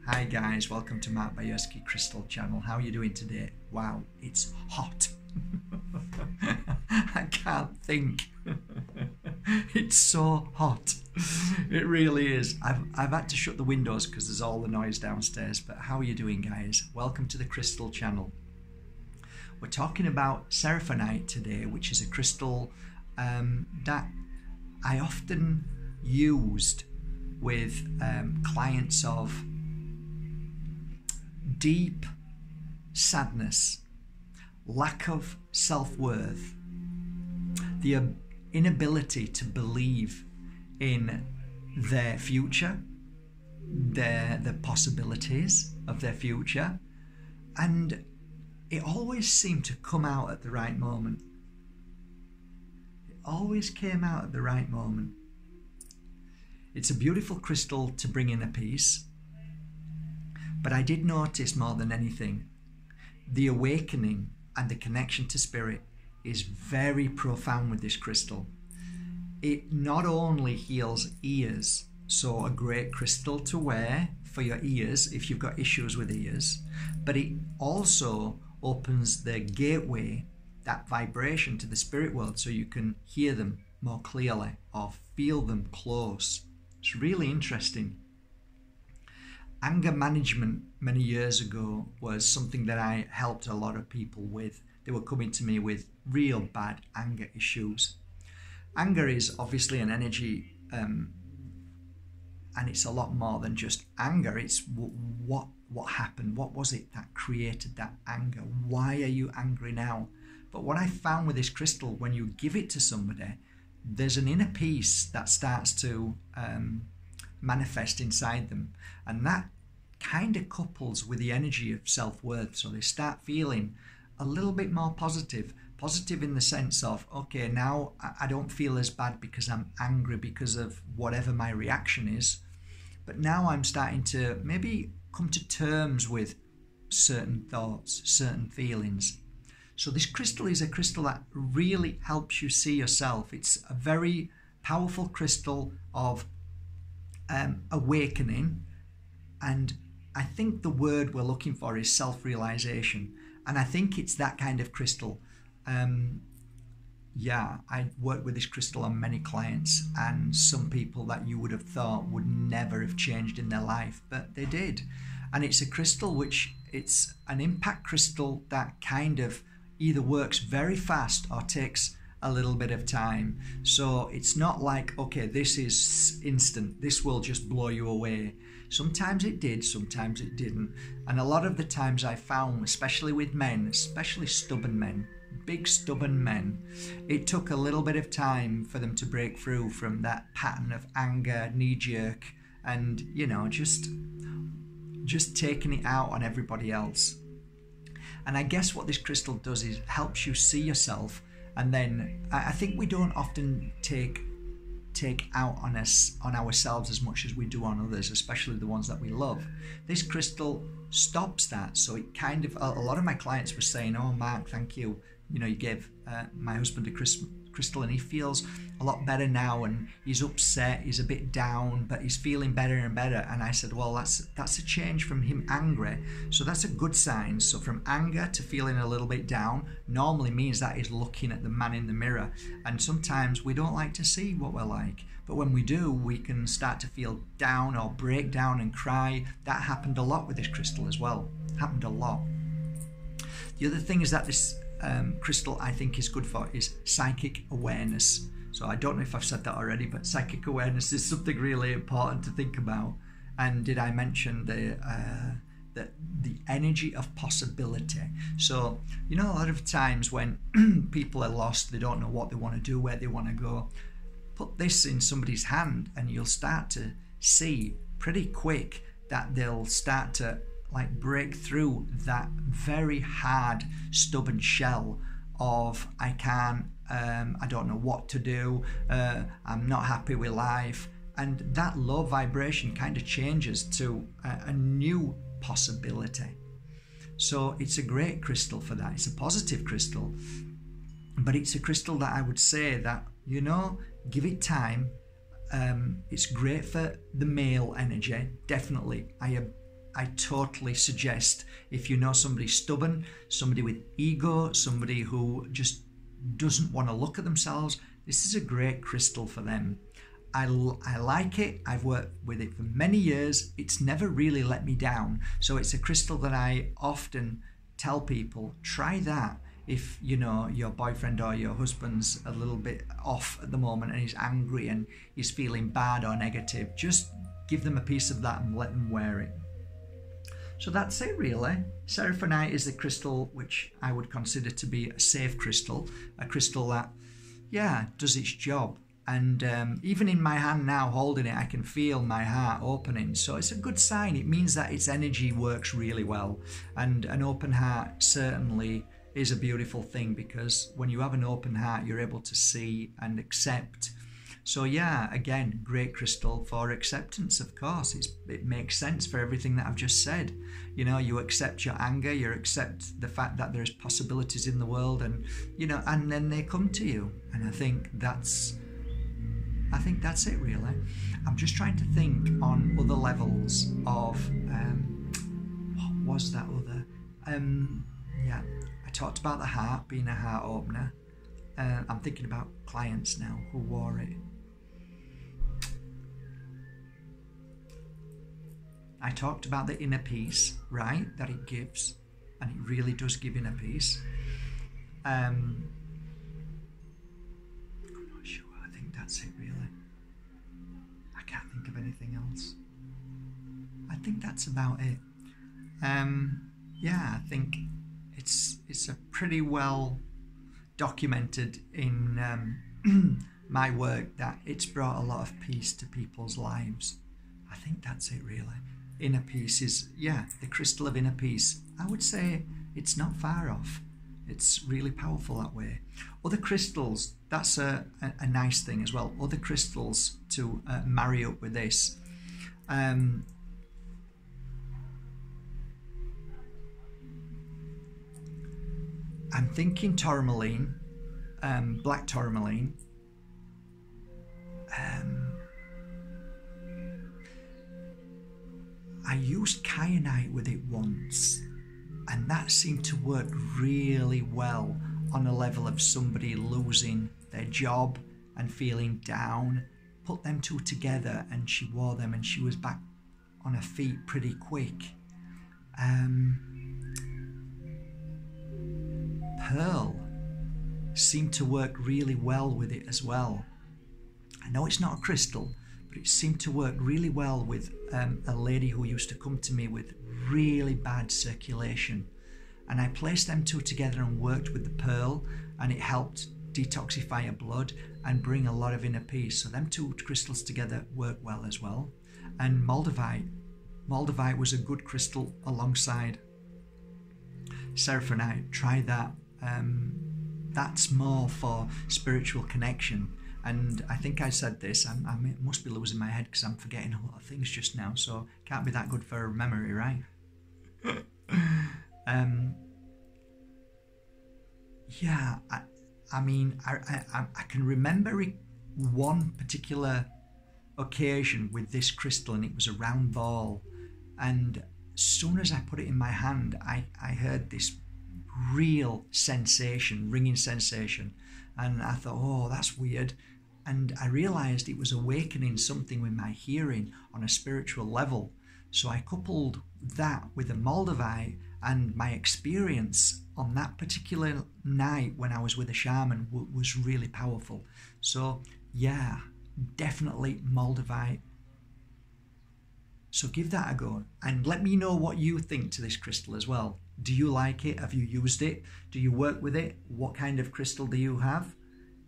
Hi guys, welcome to Bajerski Crystal channel. How are you doing today? Wow, it's hot. I can't think. It's so hot. It really is. I've had to shut the windows because there's all the noise downstairs. But how are you doing, guys? Welcome to the Crystal channel. We're talking about Seraphinite today, which is a crystal that I often used with clients of deep sadness, lack of self-worth, the inability to believe in their future, the possibilities of their future, and it always seemed to come out at the right moment. It always came out at the right moment. It's a beautiful crystal to bring in a peace, but I did notice more than anything, the awakening and the connection to spirit is very profound with this crystal. It not only heals ears, so a great crystal to wear for your ears if you've got issues with ears, but it also opens the gateway, that vibration to the spirit world, so you can hear them more clearly or feel them close. It's really interesting. Anger management many years ago was something that I helped a lot of people with. They were coming to me with real bad anger issues. Anger is obviously an energy, and it's a lot more than just anger. It's what happened, what was it that created that anger? Why are you angry now? But what I found with this crystal, when you give it to somebody, there's an inner peace that starts to manifest inside them, and that kind of couples with the energy of self-worth, so they start feeling a little bit more positive in the sense of, okay, now I don't feel as bad because I'm angry because of whatever my reaction is, but now I'm starting to maybe come to terms with certain thoughts, certain feelings. So this crystal is a crystal that really helps you see yourself. It's a very powerful crystal of awakening, and I think the word we're looking for is self-realization, and I think it's that kind of crystal. Yeah, I worked with this crystal on many clients, and some people that you would have thought would never have changed in their life, but they did. And it's a crystal which, it's an impact crystal that kind of either works very fast or takes a little bit of time. So it's not like, okay, this is instant, this will just blow you away. Sometimes it did, sometimes it didn't. And a lot of the times I found, especially with men, especially stubborn men, big stubborn men, it took a little bit of time for them to break through from that pattern of anger, knee-jerk, and, you know, just taking it out on everybody else. And I guess what this crystal does is helps you see yourself, and then I think we don't often take out on ourselves as much as we do on others, especially the ones that we love. This crystal stops that. So it kind of, a lot of my clients were saying, oh Mark, thank you, you know, you gave my husband a crystal and he feels a lot better now, and he's upset, he's a bit down, but he's feeling better and better. And I said, well, that's a change from him angry, so that's a good sign. So from anger to feeling a little bit down normally means that he's looking at the man in the mirror, and sometimes we don't like to see what we're like, but when we do, we can start to feel down or break down and cry. That happened a lot with this crystal as well, happened a lot. The other thing is that this crystal I think is good for is psychic awareness. So I don't know if I've said that already, but psychic awareness is something really important to think about. And did I mention the energy of possibility? So, you know, a lot of times when people are lost, they don't know what they want to do, where they want to go, put this in somebody's hand and you'll start to see pretty quick that they'll start to like break through that very hard, stubborn shell of I can't, I don't know what to do, I'm not happy with life, and that low vibration kind of changes to a new possibility. So it's a great crystal for that. It's a positive crystal, but it's a crystal that I would say that, you know, give it time. It's great for the male energy, definitely. I I totally suggest, if you know somebody stubborn, somebody with ego, somebody who just doesn't want to look at themselves, this is a great crystal for them. I like it. I've worked with it for many years. It's never really let me down. So it's a crystal that I often tell people, try that. If you know your boyfriend or your husband's a little bit off at the moment and he's angry and he's feeling bad or negative, just give them a piece of that and let them wear it. So that's it really. Seraphinite is the crystal which I would consider to be a safe crystal, a crystal that, yeah, does its job. And even in my hand now holding it, I can feel my heart opening. So it's a good sign. It means that its energy works really well. And an open heart certainly is a beautiful thing, because when you have an open heart, you're able to see and accept. So yeah, again, great crystal for acceptance, of course. It makes sense for everything that I've just said. You know, you accept your anger, you accept the fact that there's possibilities in the world, and, you know, and then they come to you. And I think that's it really. I'm just trying to think on other levels of, what was that other? Yeah, I talked about the heart being a heart opener. I'm thinking about clients now who wore it. I talked about the inner peace, right, that it gives, and it really does give inner peace. I'm not sure. I think that's it really. I can't think of anything else. I think that's about it. Yeah, I think it's a pretty well documented in my work that it's brought a lot of peace to people's lives. I think that's it really. Inner peace is, yeah, the crystal of inner peace. I would say it's not far off. It's really powerful that way. Other crystals, that's a nice thing as well. Other crystals to marry up with this. I'm thinking tourmaline, black tourmaline. I used kyanite with it once, and that seemed to work really well on a level of somebody losing their job and feeling down. Put them two together and she wore them and she was back on her feet pretty quick. Pearl seemed to work really well with it as well. I know it's not a crystal, but it seemed to work really well with a lady who used to come to me with really bad circulation. And I placed them two together and worked with the pearl, and it helped detoxify her blood and bring a lot of inner peace. So them two crystals together work well as well. And Moldavite was a good crystal alongside Seraphinite. Try that. That's more for spiritual connection. And I think I said this, I must be losing my head because I'm forgetting a lot of things just now, so can't be that good for memory, right? Yeah, I mean, I can remember one particular occasion with this crystal, and it was a round ball. And as soon as I put it in my hand, I heard this real sensation, ringing sensation. And I thought, oh, that's weird. And I realized it was awakening something with my hearing on a spiritual level. So I coupled that with the Moldavite, and my experience on that particular night when I was with a shaman was really powerful. So yeah, definitely Moldavite. So give that a go and let me know what you think to this crystal as well. Do you like it? Have you used it? Do you work with it? What kind of crystal do you have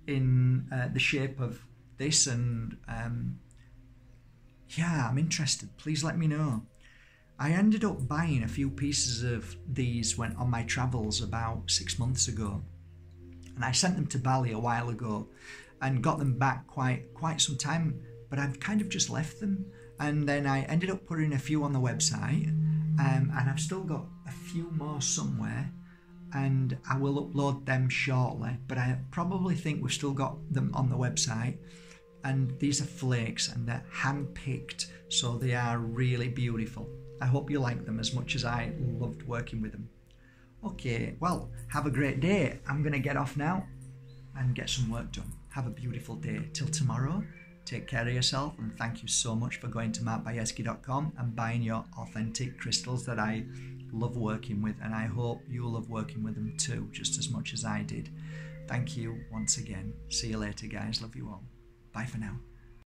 in the shape of this? And yeah, I'm interested. Please let me know. I ended up buying a few pieces of these when on my travels about 6 months ago, and I sent them to Bali a while ago and got them back quite some time, but I've kind of just left them. And then I ended up putting a few on the website, and I've still got a few more somewhere, and I will upload them shortly, but I probably think we've still got them on the website. And these are flakes and they're hand-picked, so they are really beautiful. I hope you like them as much as I loved working with them. Okay, well, have a great day. I'm going to get off now and get some work done. Have a beautiful day. Till tomorrow, take care of yourself, and thank you so much for going to markbajerski.com and buying your authentic crystals that I love working with, and I hope you love working with them too, just as much as I did. Thank you once again. See you later, guys. Love you all. Bye for now.